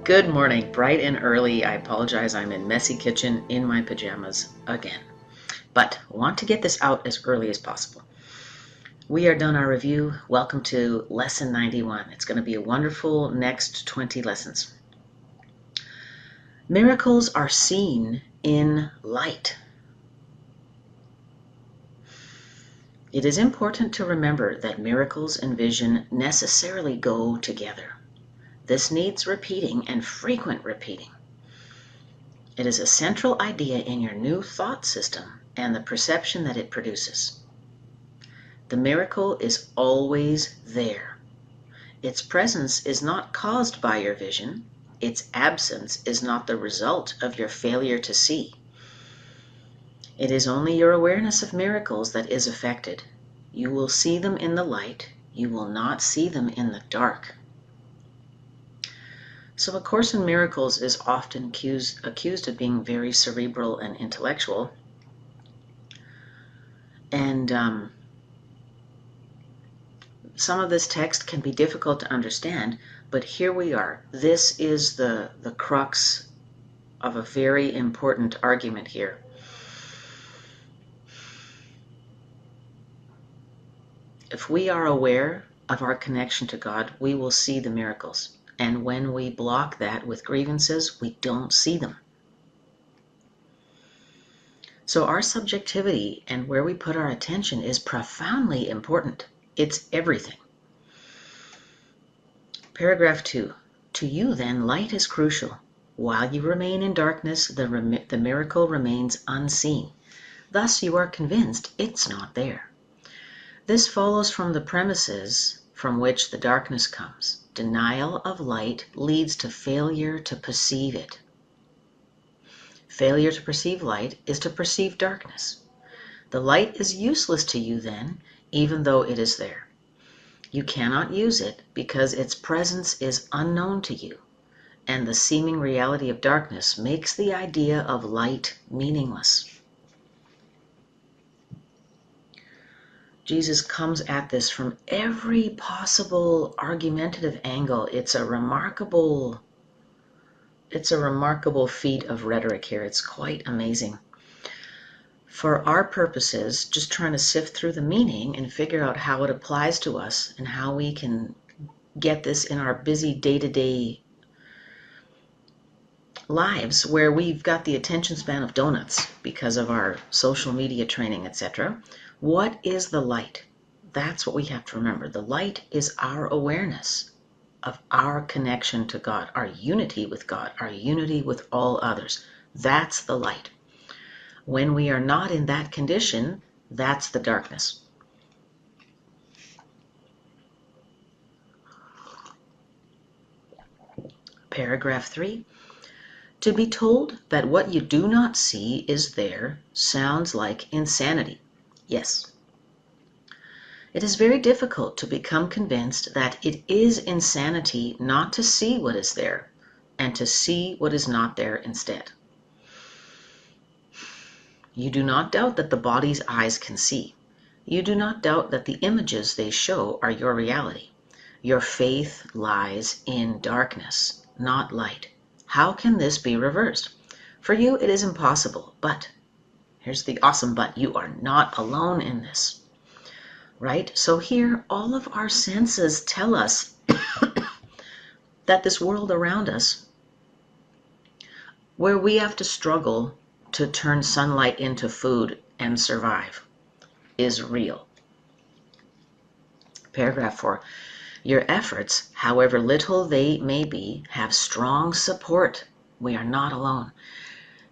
Good morning, bright and early. I apologize, I'm in messy kitchen in my pajamas again. But want to get this out as early as possible. We are done our review. Welcome to lesson 91. It's going to be a wonderful next 20 lessons. Miracles are seen in light. It is important to remember that miracles and vision necessarily go together. This needs repeating and frequent repeating. It is a central idea in your new thought system and the perception that it produces. The miracle is always there. Its presence is not caused by your vision. Its absence is not the result of your failure to see. It is only your awareness of miracles that is affected. You will see them in the light. You will not see them in the dark. So A Course in Miracles is often accused of being very cerebral and intellectual. And some of this text can be difficult to understand, but here we are. This is the crux of a very important argument here. If we are aware of our connection to God, we will see the miracles. And when we block that with grievances, we don't see them. So our subjectivity and where we put our attention is profoundly important. It's everything. Paragraph 2. To you then, light is crucial. While you remain in darkness, the miracle remains unseen. Thus you are convinced it's not there. This follows from the premises from which the darkness comes. Denial of light leads to failure to perceive it. Failure to perceive light is to perceive darkness. The light is useless to you then, even though it is there. You cannot use it because its presence is unknown to you, and the seeming reality of darkness makes the idea of light meaningless. Jesus comes at this from every possible argumentative angle. It's a remarkable feat of rhetoric here. It's quite amazing. For our purposes, just trying to sift through the meaning and figure out how it applies to us and how we can get this in our busy day-to-day lives where we've got the attention span of donuts because of our social media training, etc. What is the light? That's what we have to remember. The light is our awareness of our connection to God, our unity with God, our unity with all others. That's the light. When we are not in that condition, that's the darkness. Paragraph 3. To be told that what you do not see is there sounds like insanity. Yes. It is very difficult to become convinced that it is insanity not to see what is there and to see what is not there instead. You do not doubt that the body's eyes can see. You do not doubt that the images they show are your reality. Your faith lies in darkness, not light. How can this be reversed? For you it is impossible, but, here's the awesome but, you are not alone in this. Right? So here, all of our senses tell us that this world around us, where we have to struggle to turn sunlight into food and survive, is real. Paragraph 4. Your efforts, however little they may be, have strong support. We are not alone.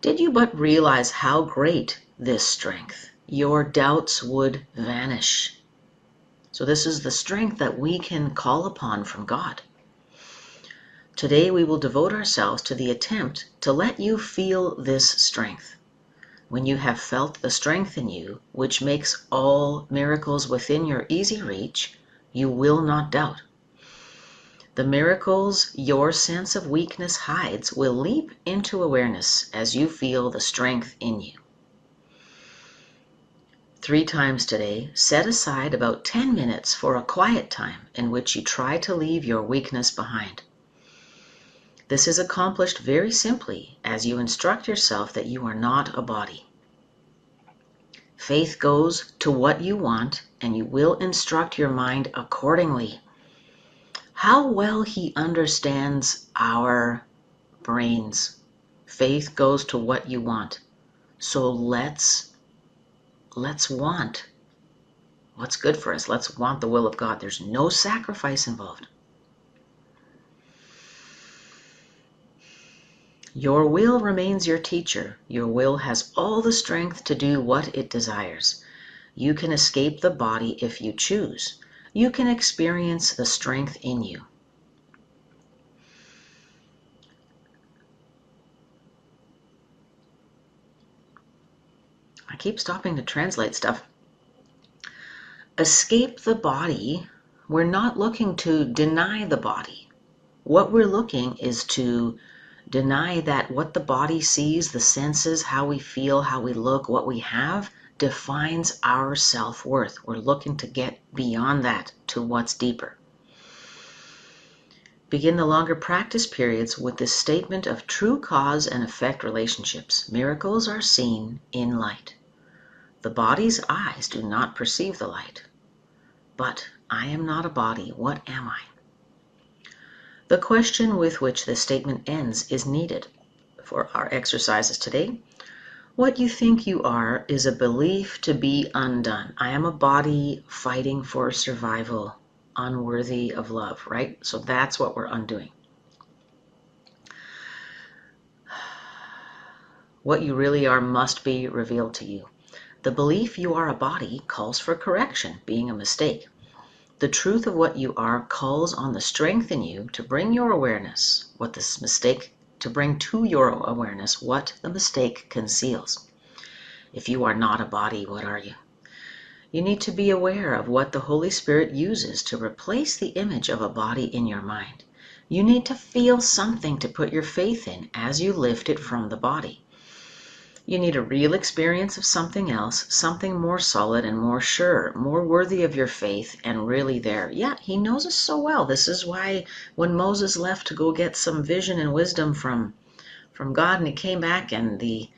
Did you but realize how great this strength, your doubts would vanish. So this is the strength that we can call upon from God. Today we will devote ourselves to the attempt to let you feel this strength. When you have felt the strength in you, which makes all miracles within your easy reach, you will not doubt. The miracles your sense of weakness hides will leap into awareness as you feel the strength in you. 3 times today, set aside about 10 minutes for a quiet time in which you try to leave your weakness behind. This is accomplished very simply as you instruct yourself that you are not a body. Faith goes to what you want, and you will instruct your mind accordingly. How well he understands our brains. Faith goes to what you want. So let's want what's good for us. Let's want the will of God. There's no sacrifice involved. Your will remains your teacher. Your will has all the strength to do what it desires. You can escape the body if you choose. You can experience the strength in you. I keep stopping to translate stuff. Escape the body. We're not looking to deny the body. What we're looking is to deny that what the body sees, the senses, how we feel, how we look, what we have, defines our self-worth. We're looking to get beyond that to what's deeper. Begin the longer practice periods with this statement of true cause and effect relationships. Miracles are seen in light. The body's eyes do not perceive the light. But I am not a body. What am I? The question with which this statement ends is needed for our exercises today. What you think you are is a belief to be undone. I am a body fighting for survival, unworthy of love, right? So that's what we're undoing. What you really are must be revealed to you. The belief you are a body calls for correction, being a mistake. The truth of what you are calls on the strength in you to bring your awareness, to bring to your awareness what the mistake conceals. If you are not a body, what are you? You need to be aware of what the Holy Spirit uses to replace the image of a body in your mind. You need to feel something to put your faith in as you lift it from the body. You need a real experience of something else, something more solid and more sure, more worthy of your faith and really there. Yeah, he knows us so well. This is why when Moses left to go get some vision and wisdom from God, and he came back and the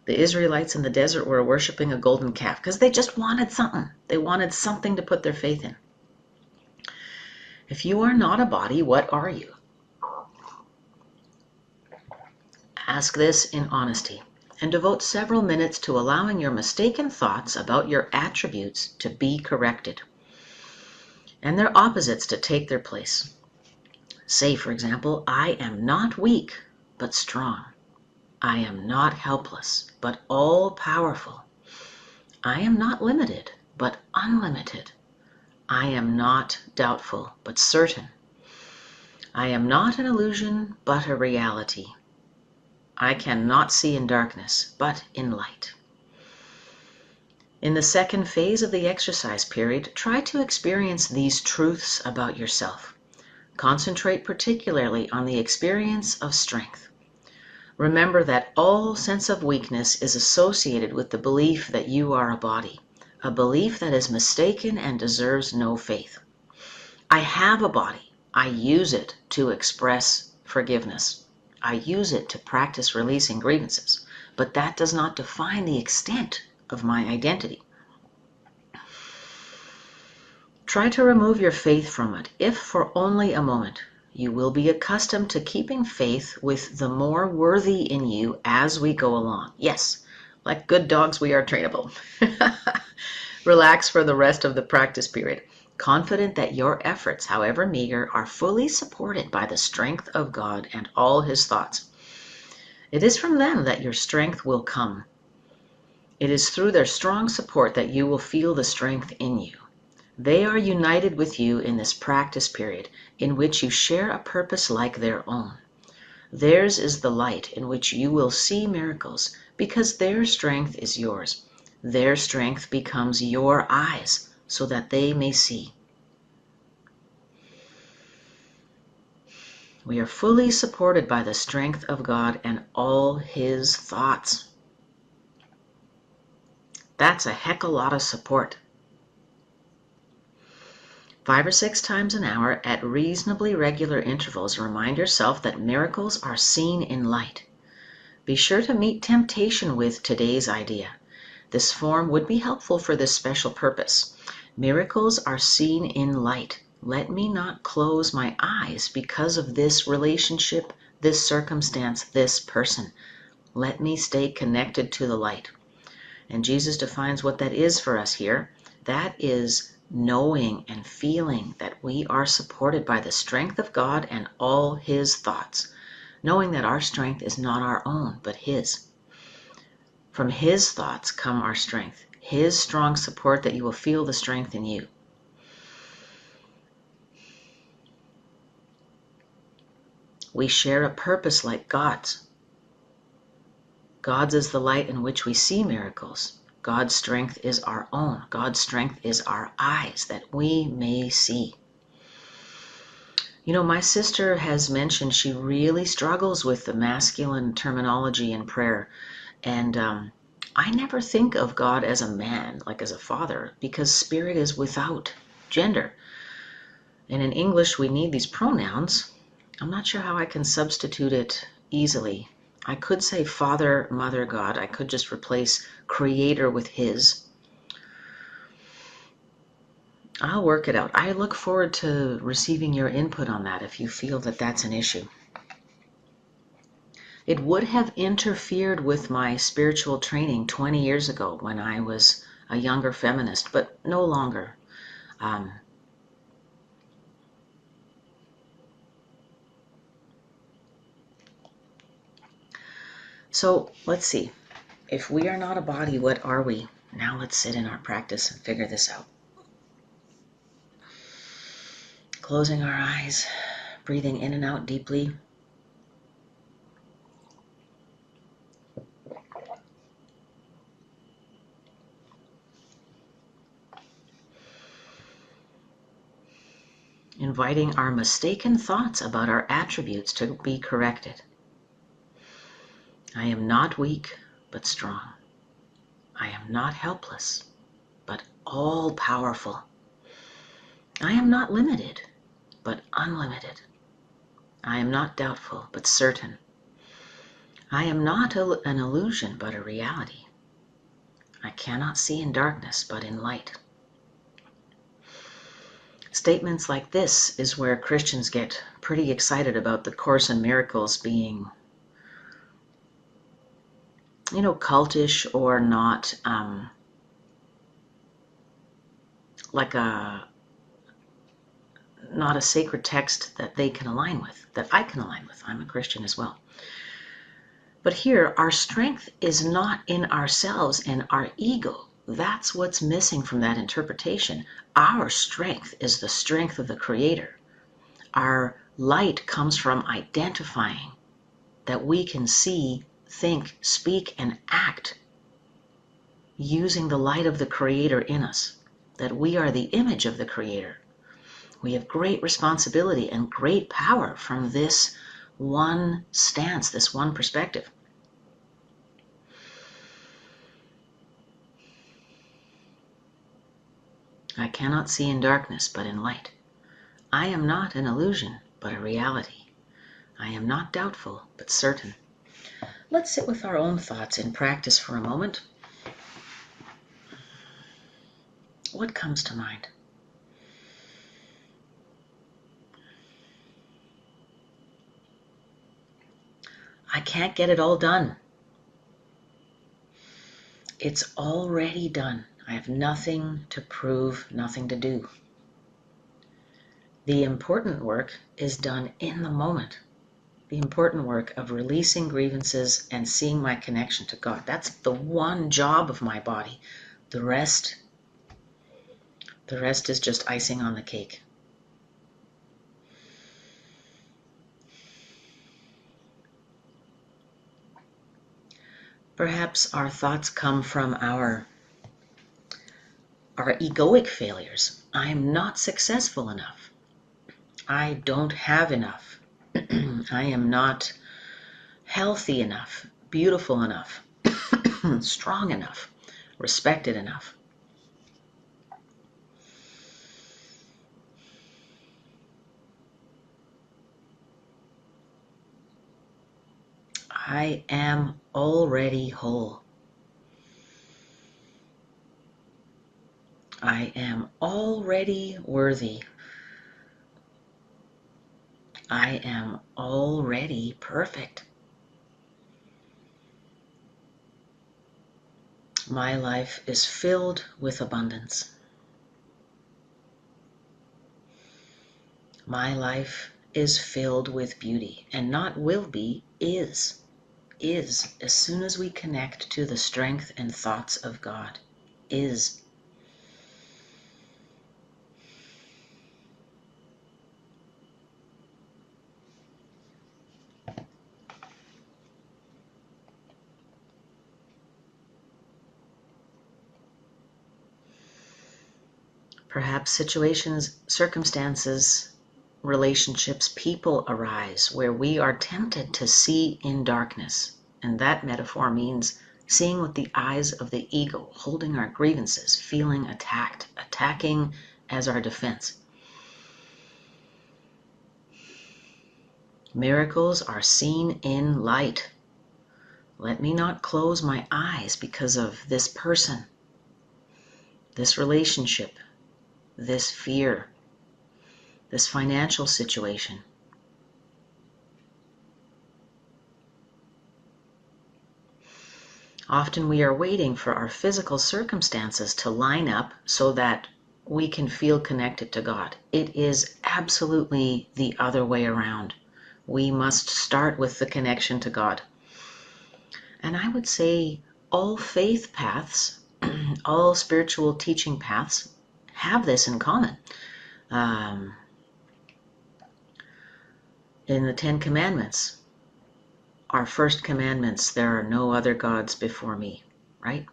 Israelites in the desert were worshiping a golden calf because they just wanted something. They wanted something to put their faith in. If you are not a body, what are you? Ask this in honesty and devote several minutes to allowing your mistaken thoughts about your attributes to be corrected and their opposites to take their place. Say, for example, I am not weak, but strong. I am not helpless, but all-powerful. I am not limited, but unlimited. I am not doubtful, but certain. I am not an illusion, but a reality. I cannot see in darkness, but in light. In the second phase of the exercise period, try to experience these truths about yourself. Concentrate particularly on the experience of strength. Remember that all sense of weakness is associated with the belief that you are a body, a belief that is mistaken and deserves no faith. I have a body. I use it to express forgiveness. I use it to practice releasing grievances, but that does not define the extent of my identity. Try to remove your faith from it, if for only a moment. You will be accustomed to keeping faith with the more worthy in you as we go along. Yes, like good dogs, we are trainable. Relax for the rest of the practice period, confident that your efforts, however meager, are fully supported by the strength of God and all his thoughts. It is from them that your strength will come. It is through their strong support that you will feel the strength in you. They are united with you in this practice period in which you share a purpose like their own. Theirs is the light in which you will see miracles because their strength is yours. Their strength becomes your eyes so that they may see. We are fully supported by the strength of God and all his thoughts. That's a heck of a lot of support. 5 or 6 times an hour at reasonably regular intervals, remind yourself that miracles are seen in light. Be sure to meet temptation with today's idea. This form would be helpful for this special purpose. Miracles are seen in light. Let me not close my eyes because of this relationship, this circumstance, this person. Let me stay connected to the light. And Jesus defines what that is for us here. That is knowing and feeling that we are supported by the strength of God and all His thoughts. Knowing that our strength is not our own, but His. From His thoughts come our strength. His strong support that you will feel the strength in you. We share a purpose like God's. God's is the light in which we see miracles. God's strength is our own. God's strength is our eyes that we may see. You know, my sister has mentioned she really struggles with the masculine terminology in prayer. And I never think of God as a man, like as a father, because spirit is without gender. And in English, we need these pronouns. I'm not sure how I can substitute it easily. I could say Father, Mother, God. I could just replace Creator with His. I'll work it out. I look forward to receiving your input on that if you feel that that's an issue. It would have interfered with my spiritual training 20 years ago when I was a younger feminist, but no longer. So let's see. If we are not a body, what are we? Now let's sit in our practice and figure this out. Closing our eyes, breathing in and out deeply. Inviting our mistaken thoughts about our attributes to be corrected. I am not weak, but strong. I am not helpless, but all-powerful. I am not limited, but unlimited. I am not doubtful, but certain. I am not an illusion, but a reality. I cannot see in darkness, but in light. Statements like this is where Christians get pretty excited about the Course in Miracles being, cultish or not, not a sacred text that they can align with, that I can align with. I'm a Christian as well. But here, our strength is not in ourselves and our ego. That's what's missing from that interpretation. Our strength is the strength of the Creator. Our light comes from identifying that we can see, think, speak, and act using the light of the Creator in us, that we are the image of the Creator. We have great responsibility and great power from this one stance, this one perspective. I cannot see in darkness, but in light. I am not an illusion, but a reality. I am not doubtful, but certain. Let's sit with our own thoughts in practice for a moment. What comes to mind? I can't get it all done. It's already done. I have nothing to prove, nothing to do. The important work is done in the moment. The important work of releasing grievances and seeing my connection to God. That's the one job of my body. The rest is just icing on the cake. Perhaps our thoughts come from our egoic failures. I am not successful enough. I don't have enough. I am not healthy enough, beautiful enough, strong enough, respected enough. I am already whole. I am already worthy. I am already perfect. My life is filled with abundance. My life is filled with beauty, and not will be, is as soon as we connect to the strength and thoughts of God, is. Perhaps situations, circumstances, relationships, people arise where we are tempted to see in darkness. And that metaphor means seeing with the eyes of the ego, holding our grievances, feeling attacked, attacking as our defense. Miracles are seen in light. Let me not close my eyes because of this person, this relationship, this fear, this financial situation. Often we are waiting for our physical circumstances to line up so that we can feel connected to God. It is absolutely the other way around. We must start with the connection to God. And I would say all faith paths, all spiritual teaching paths have this in common. In the Ten Commandments, our first commandments, there are no other gods before me, right?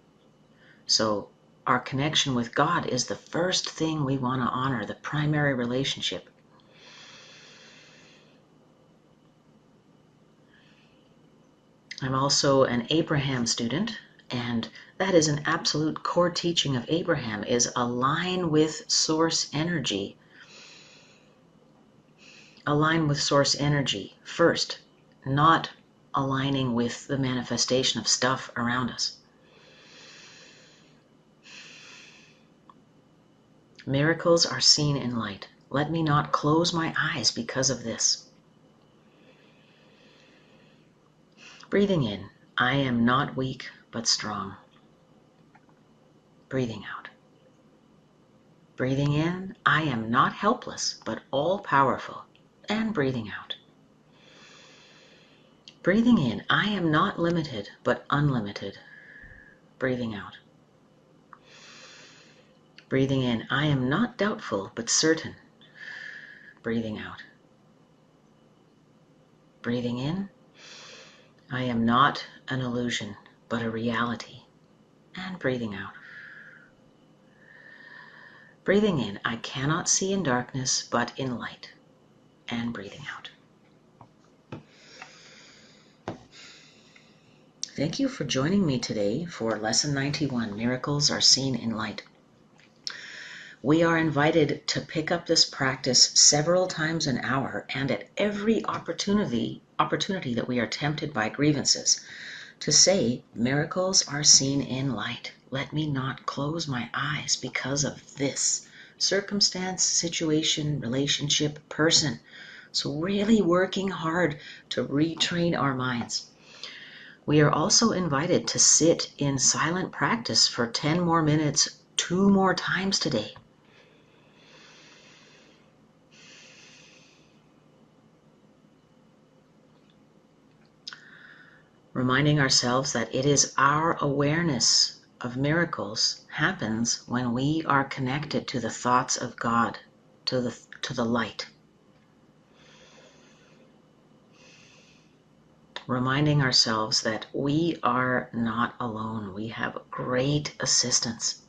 So our connection with God is the first thing we want to honor, the primary relationship. I'm also an Abraham student, and that is an absolute core teaching of Abraham, is align with source energy. Align with source energy first, not aligning with the manifestation of stuff around us. Miracles are seen in light. Let me not close my eyes because of this. Breathing in, I am not weak but strong. Breathing out. Breathing in, I am not helpless but all-powerful. And breathing out. Breathing in, I am not limited but unlimited. Breathing out. Breathing in, I am not doubtful but certain. Breathing out. Breathing in, I am not an illusion but a reality. And breathing out. Breathing in, I cannot see in darkness but in light. And breathing out. Thank you for joining me today for Lesson 91, Miracles are Seen in Light. We are invited to pick up this practice several times an hour and at every opportunity that we are tempted by grievances to say, miracles are seen in light. Let me not close my eyes because of this circumstance, situation, relationship, person. So really working hard to retrain our minds. We are also invited to sit in silent practice for 10 more minutes, 2 more times today. Reminding ourselves that it is our awareness of miracles happens when we are connected to the thoughts of God, to the light. Reminding ourselves that we are not alone. We have great assistance.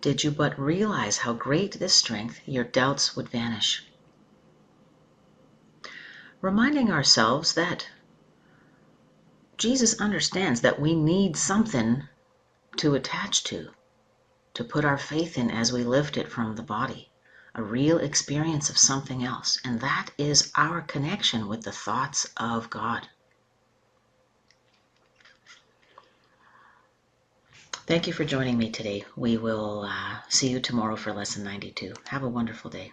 Did you but realize how great this strength, your doubts would vanish. Reminding ourselves that Jesus understands that we need something to attach to put our faith in as we lift it from the body. a real experience of something else, and that is our connection with the thoughts of God. Thank you for joining me today. We will see you tomorrow for Lesson 92. Have a wonderful day.